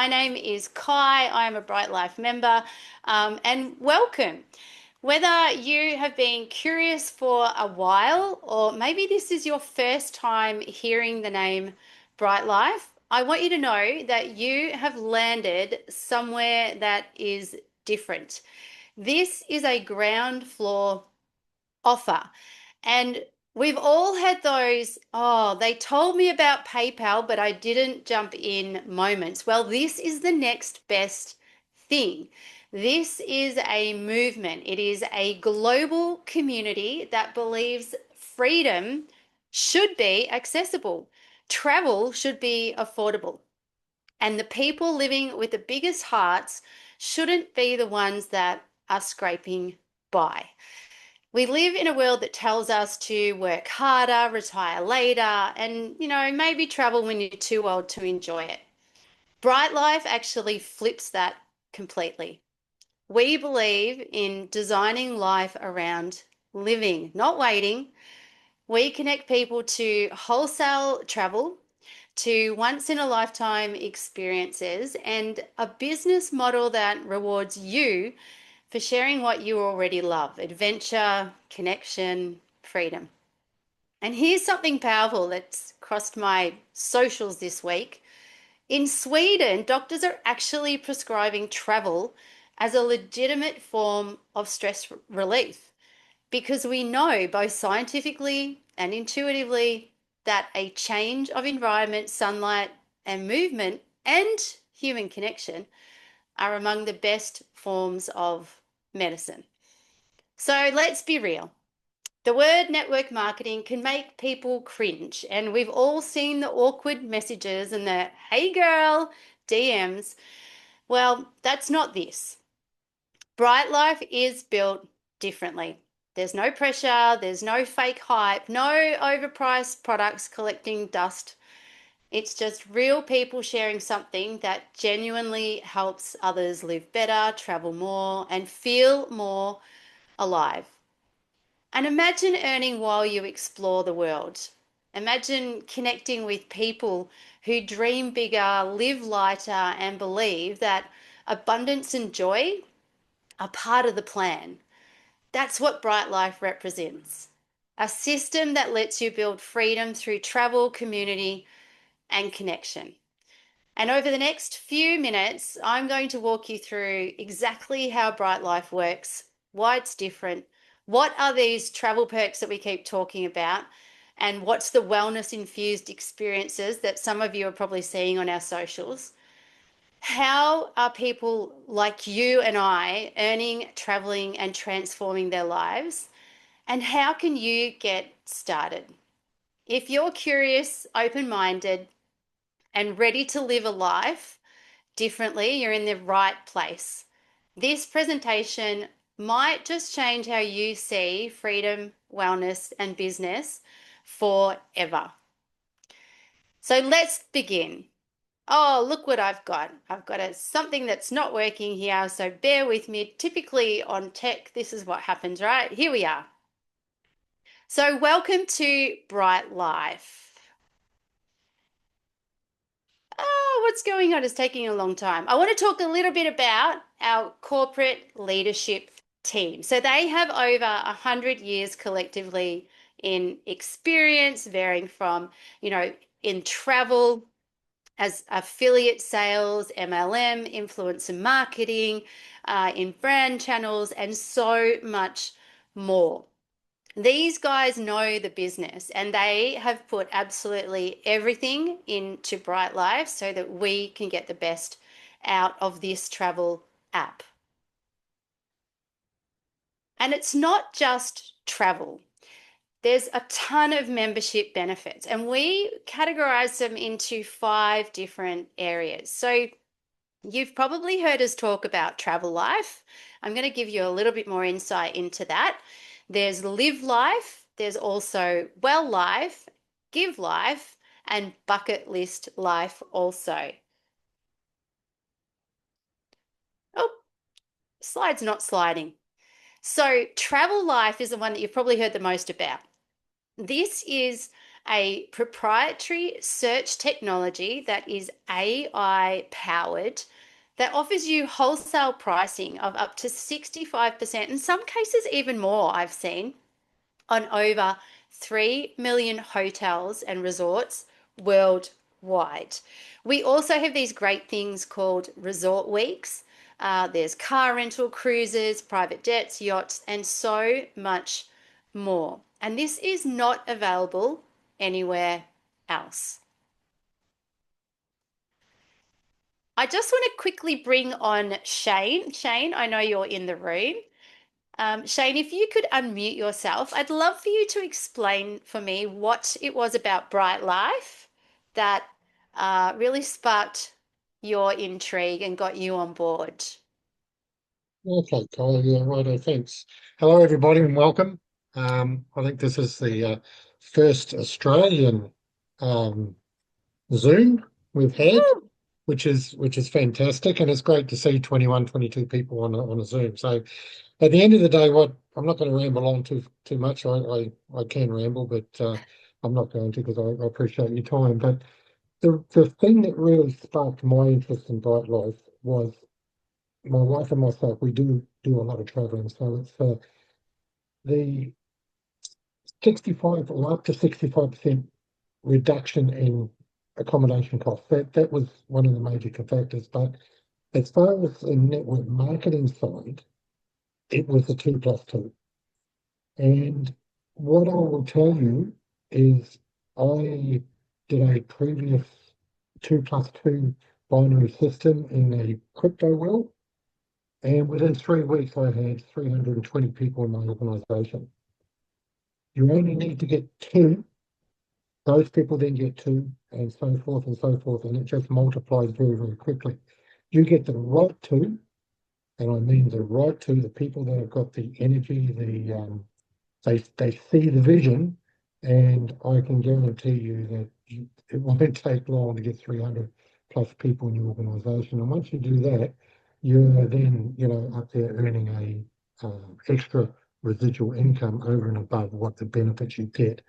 My name is Kai. I am a Bryte Lyfe member, and welcome. Whether you have been curious for a while or maybe this is your first time hearing the name Bryte Lyfe, I want you to know that you have landed somewhere that is different. This is a ground floor offer. And we've all had those, oh, they told me about PayPal, but I didn't jump in moments. Well, this is the next best thing. This is a movement. It is a global community that believes freedom should be accessible. Travel should be affordable. And the people living with the biggest hearts shouldn't be the ones that are scraping by. We live in a world that tells us to work harder, retire later, and, maybe travel when you're too old to enjoy it. Bryte Lyfe actually flips that completely. We believe in designing life around living, not waiting. We connect people to wholesale travel, to once in a lifetime experiences, and a business model that rewards you for sharing what you already love: adventure, connection, freedom. And here's something powerful that's crossed my socials this week. In Sweden, doctors are actually prescribing travel as a legitimate form of stress relief because we know both scientifically and intuitively that a change of environment, sunlight, and movement and human connection are among the best forms of medicine. So let's be real. The word network marketing can make people cringe, and we've all seen the awkward messages and the hey girl DMs. Well, that's not this. Bryte Lyfe is built differently. There's no pressure, there's no fake hype, no overpriced products collecting dust. It's just real people sharing something that genuinely helps others live better, travel more, and feel more alive. And imagine earning while you explore the world. Imagine connecting with people who dream bigger, live lighter, and believe that abundance and joy are part of the plan. That's what Bryte Lyfe represents: a system that lets you build freedom through travel, community, and connection. And over the next few minutes, I'm going to walk you through exactly how Bryte Lyfe works, why it's different, what are these travel perks that we keep talking about, and what's the wellness infused experiences that some of you are probably seeing on our socials. How are people like you and I earning, traveling, and transforming their lives? And how can you get started? If you're curious, open minded, and ready to live a life differently, you're in the right place. This presentation might just change how you see freedom, wellness, and business forever. So let's begin. Oh, look what I've got. I've got something that's not working here, so bear with me. Typically on tech, this is what happens, right? Here we are. So welcome to Bryte Lyfe. Oh, what's going on? It's taking a long time. I want to talk a little bit about our corporate leadership team. So they have over 100 years collectively in experience, varying from, in travel, as affiliate sales, MLM, influencer marketing, in brand channels, and so much more. These guys know the business and they have put absolutely everything into Bryte Lyfe so that we can get the best out of this travel app. And it's not just travel. There's a ton of membership benefits, and we categorize them into 5 different areas. So you've probably heard us talk about Travel Life. I'm going to give you a little bit more insight into that. There's Live Life, there's also Well Life, Give Life, and Bucket List Life also. Oh, slide's not sliding. So Travel Life is the one that you've probably heard the most about. This is a proprietary search technology that is AI powered that offers you wholesale pricing of up to 65%, in some cases, even more, I've seen, on over 3 million hotels and resorts worldwide. We also have these great things called resort weeks. There's car rental cruises, private jets, yachts, and so much more. And this is not available anywhere else. I just want to quickly bring on Shane. Shane, I know you're in the room. Shane, if you could unmute yourself, I'd love for you to explain for me what it was about Bryte Lyfe that really sparked your intrigue and got you on board. Okay, Kyle. Yeah, righto. Thanks. Hello, everybody, and welcome. I think this is the first Australian um, Zoom we've had, Woo! which is fantastic, and it's great to see 21, 22 people on a Zoom. So, at the end of the day, what I'm not going to ramble on too much. I can ramble, but I'm not going to because I appreciate your time. But the thing that really sparked my interest in Bright Life was my wife and myself, we do a lot of traveling, so it's the 65 or up to 65% reduction in accommodation costs. That was one of the major factors. But as far as the network marketing side, it was a two plus two. And what I will tell you is I did a previous two plus two binary system in a crypto world. And within 3 weeks, I had 320 people in my organization. You only need to get two, those people then get two, and so forth and so forth. And it just multiplies very, very quickly. You get the right two, and I mean the right two, the people that have got the energy, they see the vision, and I can guarantee you that it won't take long to get 300 plus people in your organisation. And once you do that, you're then up there earning a extra residual income over and above what the benefits you get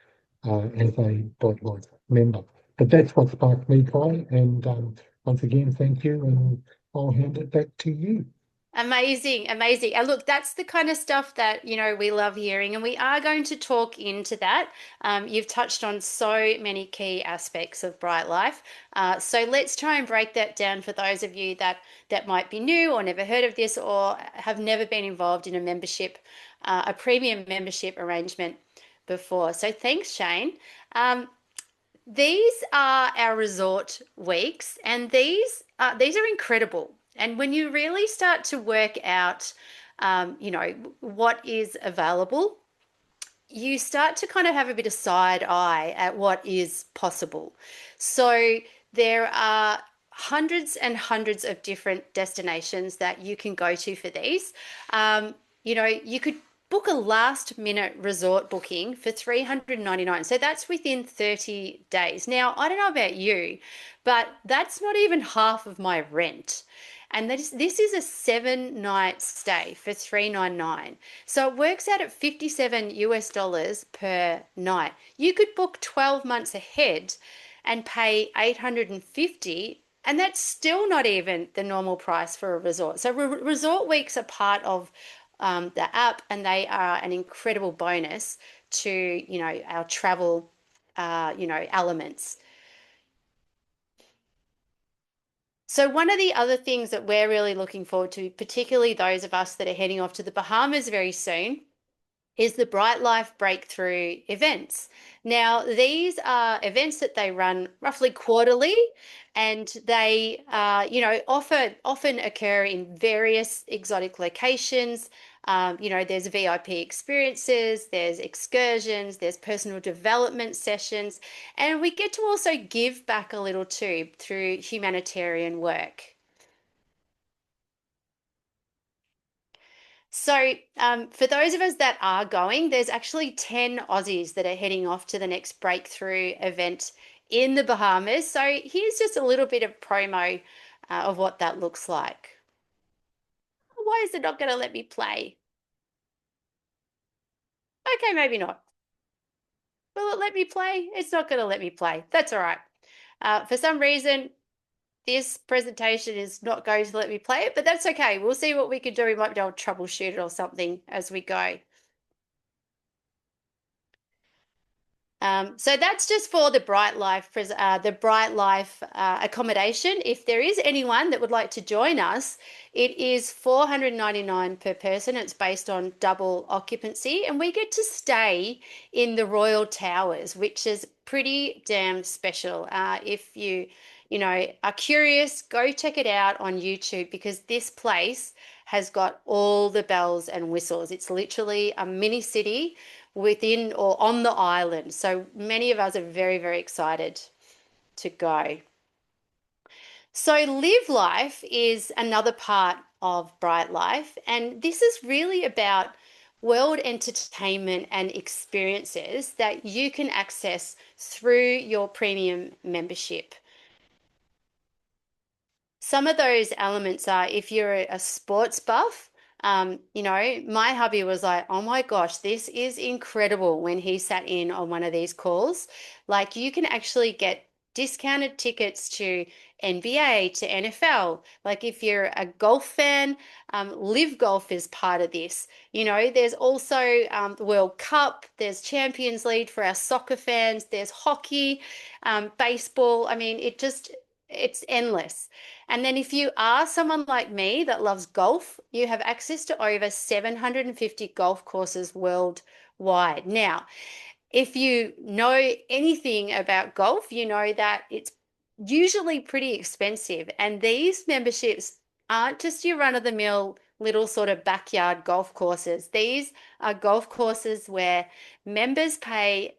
as a Bryte Life member. But that's what sparked me, Kai. And once again, thank you, and I'll hand it back to you. Amazing, amazing. And look, that's the kind of stuff that, we love hearing, and we are going to talk into that. You've touched on so many key aspects of Bryte Life. So let's try and break that down for those of you that might be new or never heard of this or have never been involved in a membership, a premium membership arrangement before. So thanks, Shane. Um, these are our resort weeks, and these are incredible. And when you really start to work out, what is available, you start to kind of have a bit of side eye at what is possible. So there are hundreds and hundreds of different destinations that you can go to for these. You could book a last minute resort booking for 399. So that's within 30 days. Now, I don't know about you, but that's not even half of my rent. And this is a 7 night stay for 399. So it works out at 57 US dollars per night. You could book 12 months ahead and pay 850, and that's still not even the normal price for a resort. So resort weeks are part of the app, and they are an incredible bonus to our travel elements. So one of the other things that we're really looking forward to, particularly those of us that are heading off to the Bahamas very soon, is the Bryte Lyfe Breakthrough events. Now, these are events that they run roughly quarterly, and they, often occur in various exotic locations. There's VIP experiences, there's excursions, there's personal development sessions, and we get to also give back a little too through humanitarian work. So, for those of us that are going, there's actually 10 Aussies that are heading off to the next breakthrough event in the Bahamas. So, here's just a little bit of promo of what that looks like. Why is it not going to let me play? Okay, maybe not. Will it let me play? It's not going to let me play. That's all right. For some reason, this presentation is not going to let me play it, but that's okay. We'll see what we can do. We might be able to troubleshoot it or something as we go. So that's just for the Bryte Lyfe, accommodation. If there is anyone that would like to join us, it is $499 per person. It's based on double occupancy, and we get to stay in the Royal Towers, which is pretty damn special. If you are curious, go check it out on YouTube because this place has got all the bells and whistles. It's literally a mini city within or on the island. So many of us are very, very excited to go. So, Live Life is another part of Bryte Lyfe, and this is really about world entertainment and experiences that you can access through your premium membership. Some of those elements are if you're a sports buff, my hubby was like, oh my gosh, this is incredible when he sat in on one of these calls. Like you can actually get discounted tickets to NBA, to NFL. Like if you're a golf fan, Live Golf is part of this. There's also the World Cup, there's Champions League for our soccer fans, there's hockey, baseball. I mean, it's endless. And then if you are someone like me that loves golf, you have access to over 750 golf courses worldwide. Now, if you know anything about golf, you know that it's usually pretty expensive. And these memberships aren't just your run-of-the-mill little sort of backyard golf courses. These are golf courses where members pay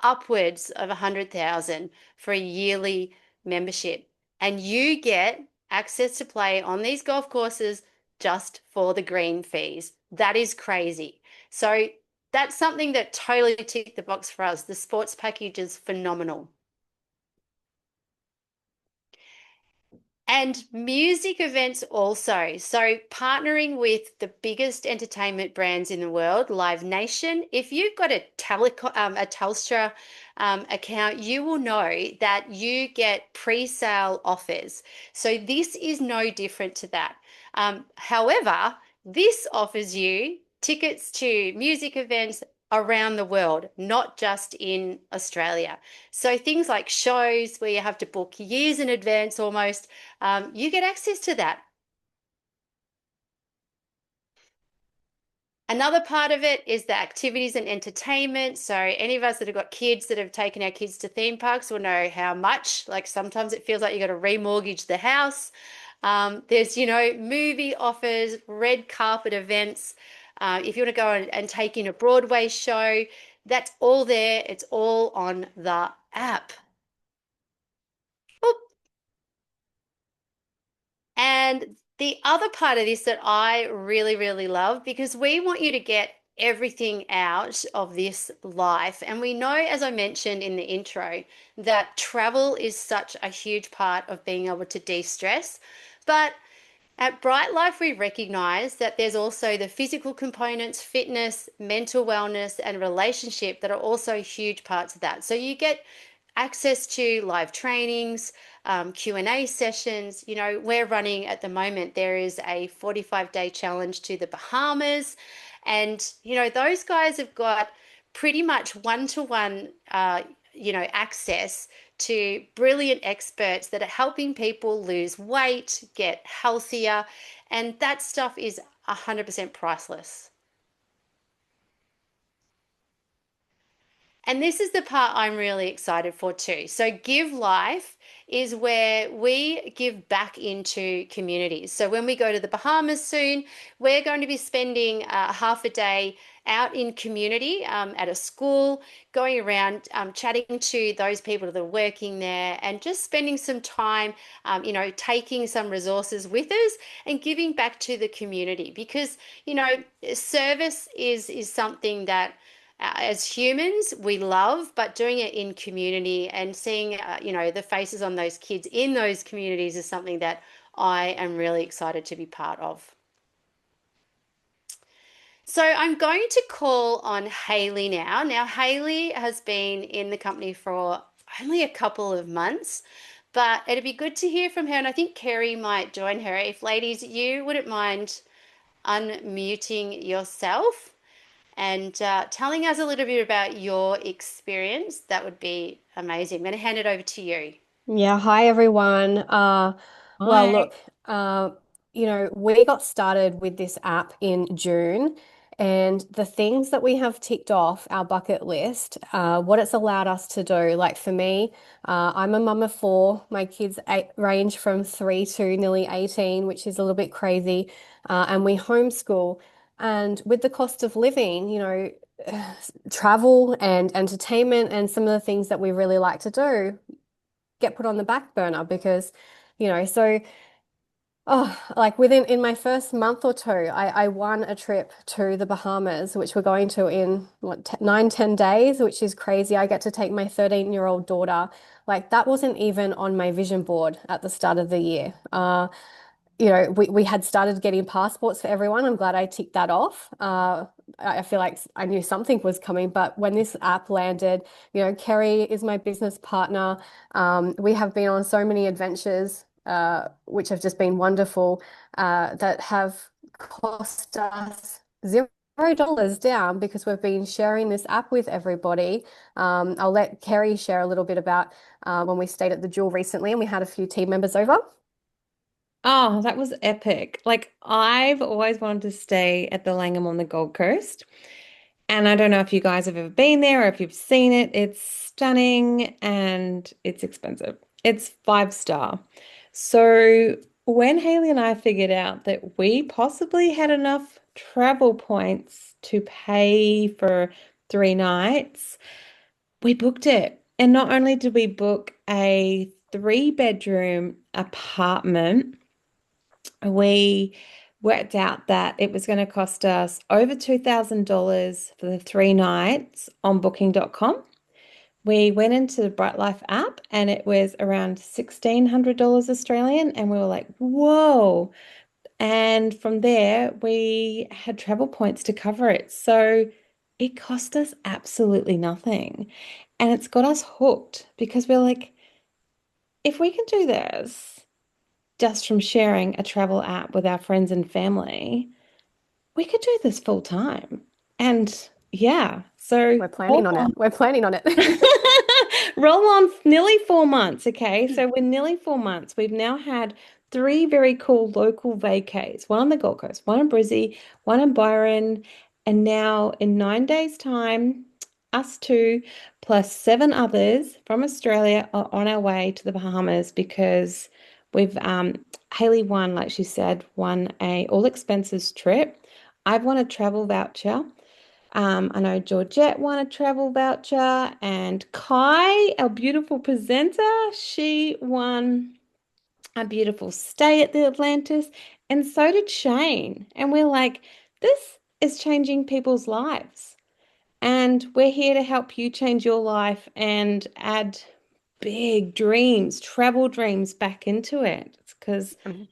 upwards of 100,000 for a yearly membership. And you get access to play on these golf courses just for the green fees. That is crazy. So that's something that totally ticked the box for us. The sports package is phenomenal. And music events also. So partnering with the biggest entertainment brands in the world, Live Nation. If you've got a Telstra account, you will know that you get pre-sale offers. So this is no different to that. However, this offers you tickets to music events around the world, not just in Australia. So things like shows where you have to book years in advance almost, you get access to that. Another part of it is the activities and entertainment. So any of us that have got kids that have taken our kids to theme parks will know how much, like sometimes it feels like you got to remortgage the house. There's, movie offers, red carpet events. If you want to go and take in a Broadway show, that's all there. It's all on the app. Oop. And the other part of this that I really, really love, because we want you to get everything out of this life. And we know, as I mentioned in the intro, that travel is such a huge part of being able to de-stress. But at Bryte Lyfe, we recognize that there's also the physical components, fitness, mental wellness, and relationship that are also huge parts of that. So you get access to live trainings, Q&A sessions. We're running at the moment, there is a 45-day challenge to the Bahamas. And, those guys have got pretty much one-to-one, access to brilliant experts that are helping people lose weight, get healthier, and that stuff is 100% priceless. And this is the part I'm really excited for too. So, Give Life is where we give back into communities. So, when we go to the Bahamas soon, we're going to be spending half a day out in community at a school, going around chatting to those people that are working there and just spending some time, taking some resources with us and giving back to the community because, service is something that as humans we love, but doing it in community and seeing the faces on those kids in those communities is something that I am really excited to be part of. So I'm going to call on Hayley now. Now, Hayley has been in the company for only a couple of months, but it'd be good to hear from her. And I think Kerry might join her. If ladies, you wouldn't mind unmuting yourself and telling us a little bit about your experience, that would be amazing. I'm going to hand it over to you. Yeah, hi everyone. Well, Hi. look, uh, we got started with this app in June, and the things that we have ticked off our bucket list, what it's allowed us to do. Like for me, I'm a mum of four. My kids range from 3 to nearly 18, which is a little bit crazy, and we homeschool. And with the cost of living, travel and entertainment and some of the things that we really like to do get put on the back burner because, so like within in my first month or two, I won a trip to the Bahamas, which we're going to in what, 9, 10 days, which is crazy. I get to take my 13-year-old daughter. Like that wasn't even on my vision board at the start of the year. We had started getting passports for everyone. I'm glad I ticked that off. I feel like I knew something was coming, but when this app landed, Kerry is my business partner. We have been on so many adventures, which have just been wonderful, that have cost us $0 down because we've been sharing this app with everybody. I'll let Kerry share a little bit about when we stayed at the Jewel recently and we had a few team members over. Oh, that was epic. Like, I've always wanted to stay at the Langham on the Gold Coast. And I don't know if you guys have ever been there or if you've seen it. It's stunning and it's expensive. It's 5 star. So, when Haley and I figured out that we possibly had enough travel points to pay for 3 nights, we booked it. And not only did we book a 3 bedroom apartment, we worked out that it was going to cost us over $2,000 for the 3 nights on booking.com. We went into the Bryte Lyfe app and it was around $1,600 Australian. And we were like, whoa. And from there, we had travel points to cover it. So it cost us absolutely nothing. And it's got us hooked because we're like, if we can do this just from sharing a travel app with our friends and family, we could do this full time. And yeah, so We're planning on it. We're planning on it. roll on nearly 4 months. Okay, so we're nearly 4 months. We've now had three very cool local vacays, one on the Gold Coast, one in Brizzy, one in Byron, and now in 9 days' time, us two plus 7 others from Australia are on our way to the Bahamas because we've Haley won, like she said, won a all expenses trip. I've won a travel voucher. I know Georgette won a travel voucher, and Kai, our beautiful presenter, she won a beautiful stay at the Atlantis, and so did Shane. And we're like, this is changing people's lives. And we're here to help you change your life and add big dreams, travel dreams back into it. Because, Um,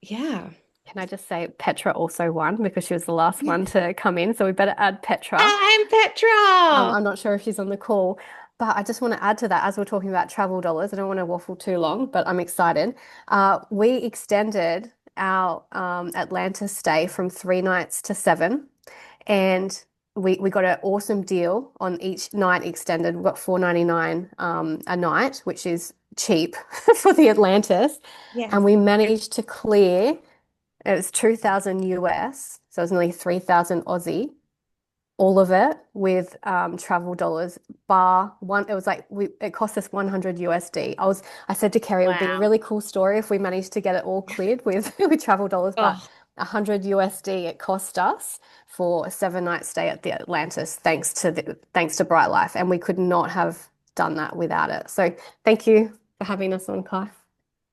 yeah. Can I just say Petra also won because she was the last one to come in, so we better add Petra. I'm Petra. I'm not sure if she's on the call, but I just want to add to that as we're talking about travel dollars. I don't want to waffle too long, but I'm excited. We extended our Atlanta stay from 3 nights to 7, and we got an awesome deal on each night extended. We got 4.99 a night, which is cheap for the Atlantis, and Yes. we managed to clear. It was 2,000 US, so it was nearly 3,000 Aussie, all of it with travel dollars bar one. It was like it cost us 100 USD. I said to Kerry it would be a Wow. really cool story if we managed to get it all cleared with with travel dollars, but Oh, 100 USD it cost us for a 7 night stay at the Atlantis thanks to Bryte Lyfe, and we could not have done that without it. So thank you for having us on, Kai.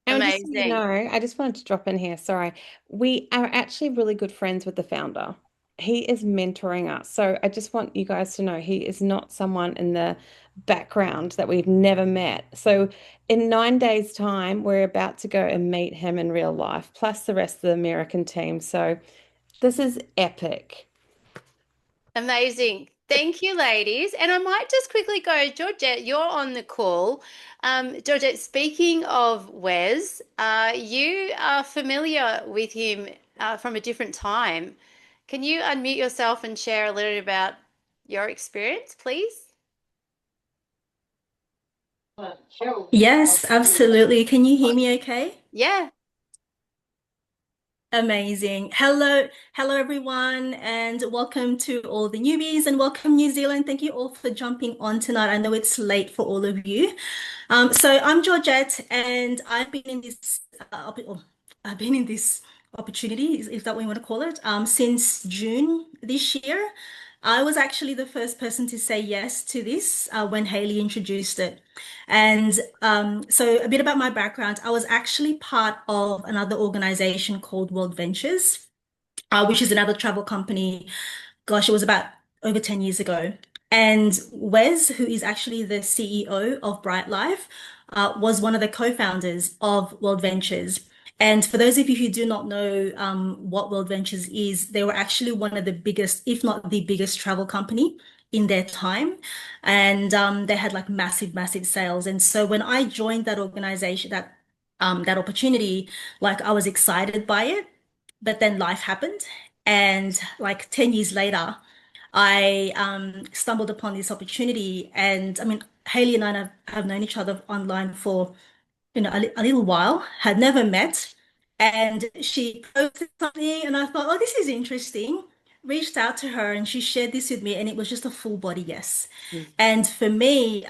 and just so you know, Amazing. I just wanted to drop in here. Sorry. We are actually really good friends with the founder. He is mentoring us. So I just want you guys to know he is not someone in the background that we've never met. So in 9 days' time, we're about to go and meet him in real life, plus the rest of the American team. So this is epic. Amazing. Thank you, ladies. And I might just quickly go, Georgette, you're on the call. Georgette, speaking of Wes, you are familiar with him from a different time. Can you unmute yourself and share a little about your experience, please? Yes, absolutely. Can you hear me okay? Yeah. Amazing. Hello everyone, and welcome to all the newbies and welcome New Zealand. Thank you all for jumping on tonight. I know it's late for all of you. So I'm Georgette, and I've been in this opportunity, is that what you want to call it, since June this year. I was actually the first person to say yes to this when Haley introduced it. And so a bit about my background. I was actually part of another organization called World Ventures, which is another travel company. Gosh, it was about over 10 years ago. And Wes, who is actually the CEO of Bryte Lyfe, was one of the co-founders of World Ventures. And for those of you who do not know what World Ventures is, they were actually one of the biggest, if not the biggest travel company in their time. And they had like massive, massive sales. And so when I joined that organization, that opportunity, like I was excited by it, but then life happened. And like 10 years later, I stumbled upon this opportunity. And I mean, Haley and I have known each other online for a little while, had never met. And she posted something, and I thought, oh, this is interesting. Reached out to her, and she shared this with me, and it was just a full body yes. And for me,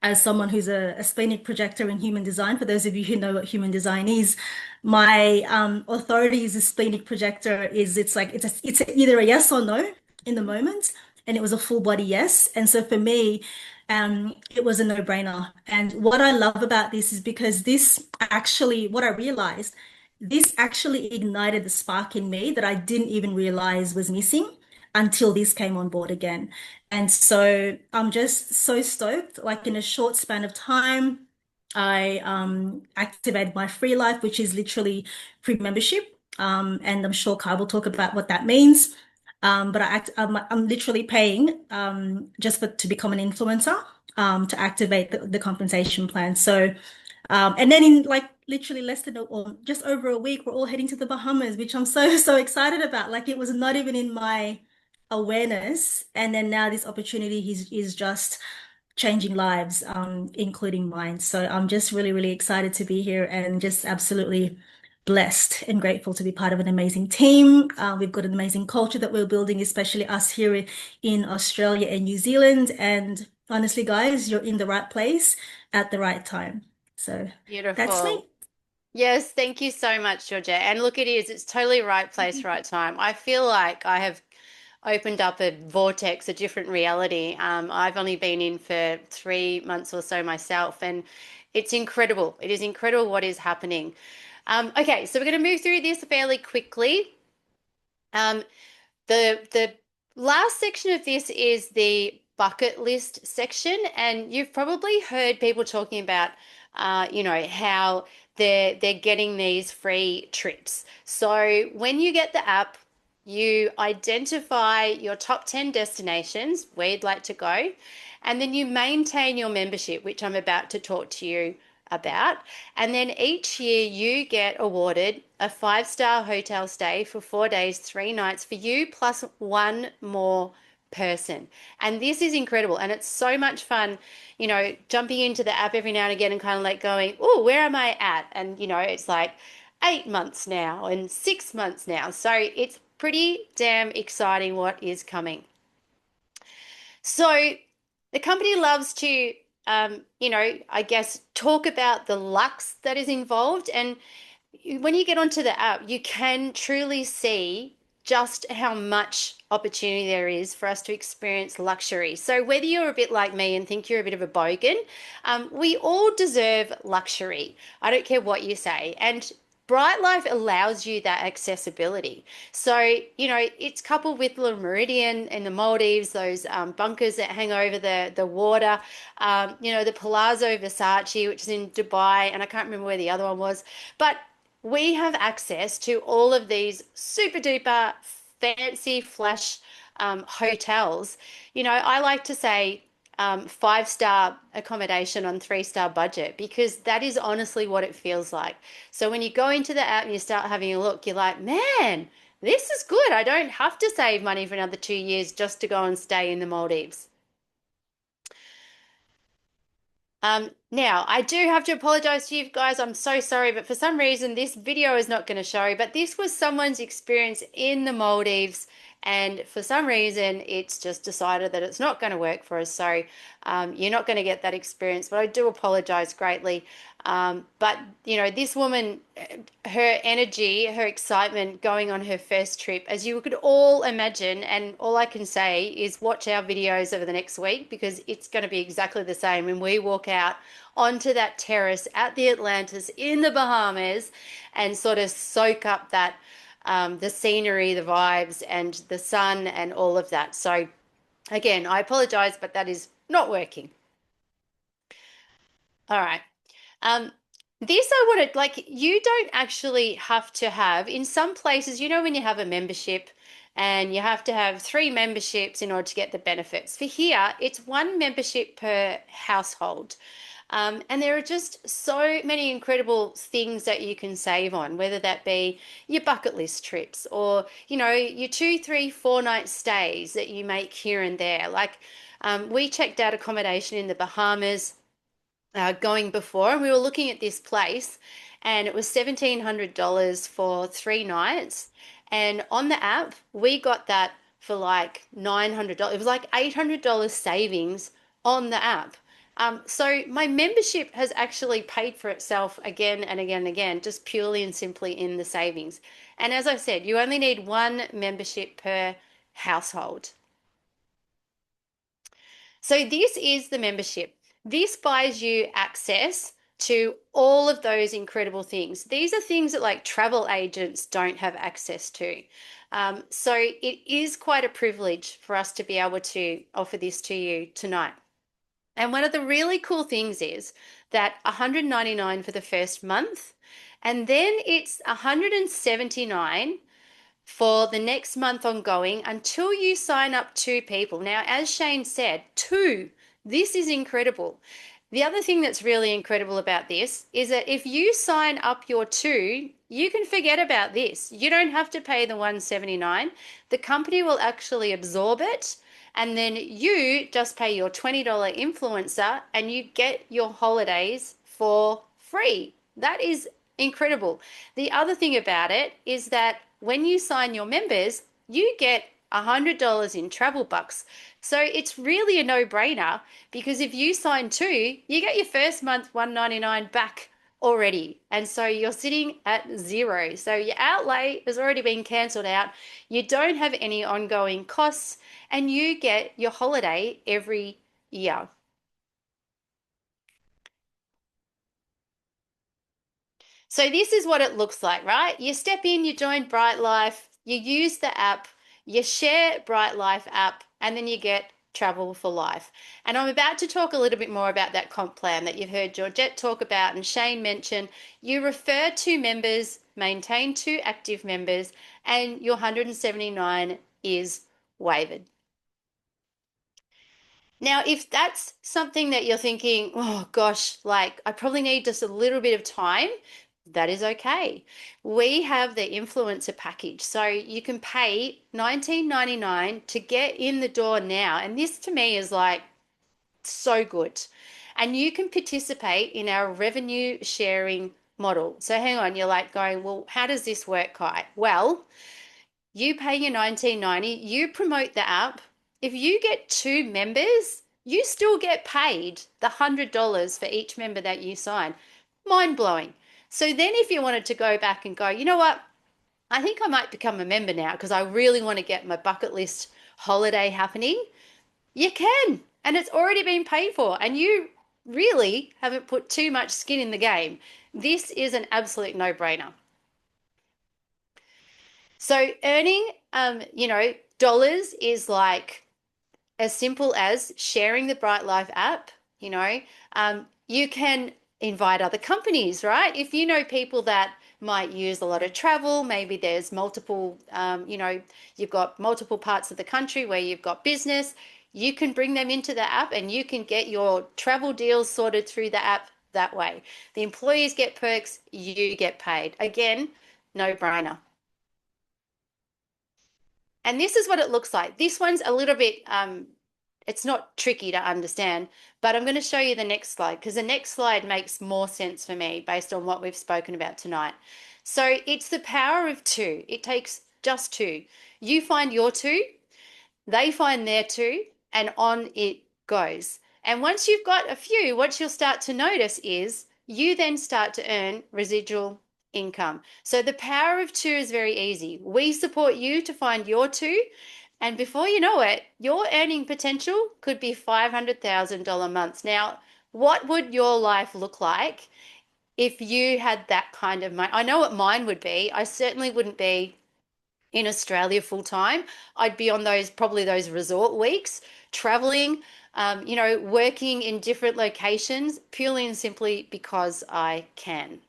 as someone who's a splenic projector in human design, for those of you who know what human design is, my authority as a splenic projector is it's either a yes or no in the moment, and it was a full body yes. And so for me, it was a no-brainer. And what I love about this is because what I realized, this actually ignited the spark in me that I didn't even realize was missing until this came on board again. And so I'm just so stoked. Like in a short span of time, I activated my free life, which is literally free membership. And I'm sure Kai will talk about what that means. But I'm literally paying just to become an influencer to activate the compensation plan. So, and then in like literally less than or just over a week, we're all heading to the Bahamas, which I'm so excited about. Like it was not even in my awareness, and then now this opportunity is just changing lives, including mine. So I'm just really excited to be here and just absolutely blessed and grateful to be part of an amazing team. We've got an amazing culture that we're building, especially us here in Australia and New Zealand. And honestly, guys, you're in the right place at the right time. So that's me. Beautiful. Yes, thank you so much, Georgette. And look, it is. It's totally right place, right time. I feel like I have opened up a vortex, a different reality. I've only been in for 3 months or so myself, and it's incredible. It is incredible what is happening. Okay, so we're going to move through this fairly quickly. Um, the last section of this is the bucket list section, and you've probably heard people talking about, how they're getting these free trips. So when you get the app, you identify your top 10 destinations where you'd like to go, and then you maintain your membership, which I'm about to talk to you about. And then each year you get awarded a 5-star hotel stay for 4 days, 3 nights for you, plus one more person. And this is incredible. And it's so much fun, jumping into the app every now and again and kind of like going, oh, where am I at? And, it's like 8 months now and 6 months now. So it's pretty damn exciting what is coming. So the company loves to, I guess, talk about the lux that is involved. And when you get onto the app, you can truly see just how much opportunity there is for us to experience luxury. So whether you're a bit like me and think you're a bit of a bogan, we all deserve luxury. I don't care what you say. And Bryte Lyfe allows you that accessibility. So, it's coupled with the Meridian in the Maldives, those bunkers that hang over the water, the Palazzo Versace, which is in Dubai, and I can't remember where the other one was. But we have access to all of these super duper fancy flash hotels, I like to say 5-star accommodation on 3-star budget, because that is honestly what it feels like. So when you go into the app and you start having a look, you're like, man, this is good. I don't have to save money for another 2 years just to go and stay in the Maldives. Now, I do have to apologize to you guys. I'm so sorry, but for some reason, this video is not going to show. But this was someone's experience in the Maldives, and for some reason, it's just decided that it's not going to work for us. So you're not going to get that experience, but I do apologize greatly. But, this woman, her energy, her excitement going on her first trip, as you could all imagine, and all I can say is watch our videos over the next week, because it's going to be exactly the same when we walk out onto that terrace at the Atlantis in the Bahamas and sort of soak up that the scenery, the vibes, and the sun and all of that. So again, I apologize, but that is not working. All right. This I wanted, like, you don't actually have to have, in some places, when you have a membership and you have to have 3 memberships in order to get the benefits. For here, it's 1 membership per household. And there are just so many incredible things that you can save on, whether that be your bucket list trips or, your 2, 3, 4 night stays that you make here and there. Like, we checked out accommodation in the Bahamas going before, and we were looking at this place, and it was $1,700 for 3 nights. And on the app, we got that for like $900. It was like $800 savings on the app. So my membership has actually paid for itself again and again and again, just purely and simply in the savings. And as I said, you only need 1 membership per household. So this is the membership. This buys you access to all of those incredible things. These are things that like travel agents don't have access to. So it is quite a privilege for us to be able to offer this to you tonight. And one of the really cool things is that $199 for the first month, and then it's $179 for the next month ongoing until you sign up 2 people. Now, as Shane said, 2. This is incredible. The other thing that's really incredible about this is that if you sign up your 2, you can forget about this. You don't have to pay the $179. The company will actually absorb it, and then you just pay your $20 influencer and you get your holidays for free. That is incredible. The other thing about it is that when you sign your members, you get $100 in travel bucks. So it's really a no-brainer, because if you sign 2, you get your first month $199 back already. And so you're sitting at 0. So your outlay has already been cancelled out. You don't have any ongoing costs, and you get your holiday every year. So this is what it looks like, right? You step in, you join Bryte Lyfe, you use the app, you share Bryte Lyfe app, and then you get travel for life. And I'm about to talk a little bit more about that comp plan that you've heard Georgette talk about and Shane mention. You refer 2 members, maintain 2 active members, and your $179 is waived. Now, if that's something that you're thinking, oh gosh, like I probably need just a little bit of time, that is okay. We have the influencer package. So you can pay $19.99 to get in the door now. And this to me is like so good. And you can participate in our revenue sharing model. So hang on, you're like going, well, how does this work, Kai? Well, you pay your $19.90, you promote the app. If you get 2 members, you still get paid the $100 for each member that you sign. Mind blowing. So then if you wanted to go back and go, you know what, I think I might become a member now because I really want to get my bucket list holiday happening, you can. And it's already been paid for, and you really haven't put too much skin in the game. This is an absolute no-brainer. So earning, dollars is like as simple as sharing the Bryte Lyfe app. You can invite other companies, right? If you know people that might use a lot of travel. Maybe there's multiple, you've got multiple parts of the country where you've got business. You can bring them into the app and you can get your travel deals sorted through the app that way. The employees get perks, you get paid. Again, no brainer. And this is what it looks like. This one's a little bit, it's not tricky to understand, but I'm going to show you the next slide because the next slide makes more sense for me based on what we've spoken about tonight. So it's the power of two. It takes just two. You find your two, they find their two, and on it goes. And once you've got a few, what you'll start to notice is you then start to earn residual income. So the power of two is very easy. We support you to find your two, and before you know it, your earning potential could be $500,000 months. Now, what would your life look like if you had that kind of money? I know what mine would be. I certainly wouldn't be in Australia full time. I'd be on probably those resort weeks, traveling, working in different locations purely and simply because I can.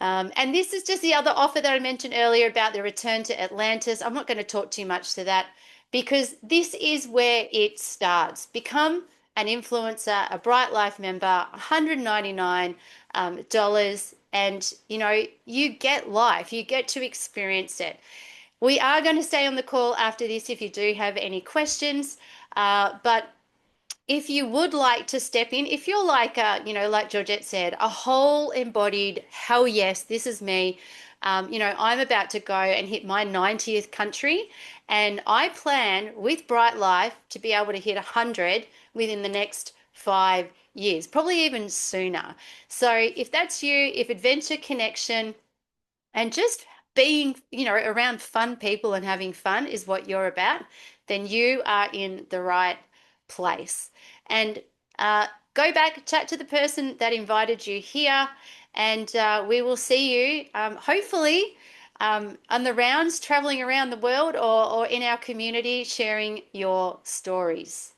And this is just the other offer that I mentioned earlier about the return to Atlantis. I'm not going to talk too much to that because this is where it starts. Become an influencer, a Bryte Lyfe member, $199, and you get life. You get to experience it. We are going to stay on the call after this if you do have any questions, but if you would like to step in, if you're like, like Georgette said, a whole embodied, hell yes, this is me. I'm about to go and hit my 90th country, and I plan with Bryte Lyfe to be able to hit 100 within the next 5 years, probably even sooner. So if that's you, if Adventure Connection and just being, around fun people and having fun is what you're about, then you are in the right place. And go back, chat to the person that invited you here, and we will see you hopefully on the rounds, traveling around the world or in our community, sharing your stories.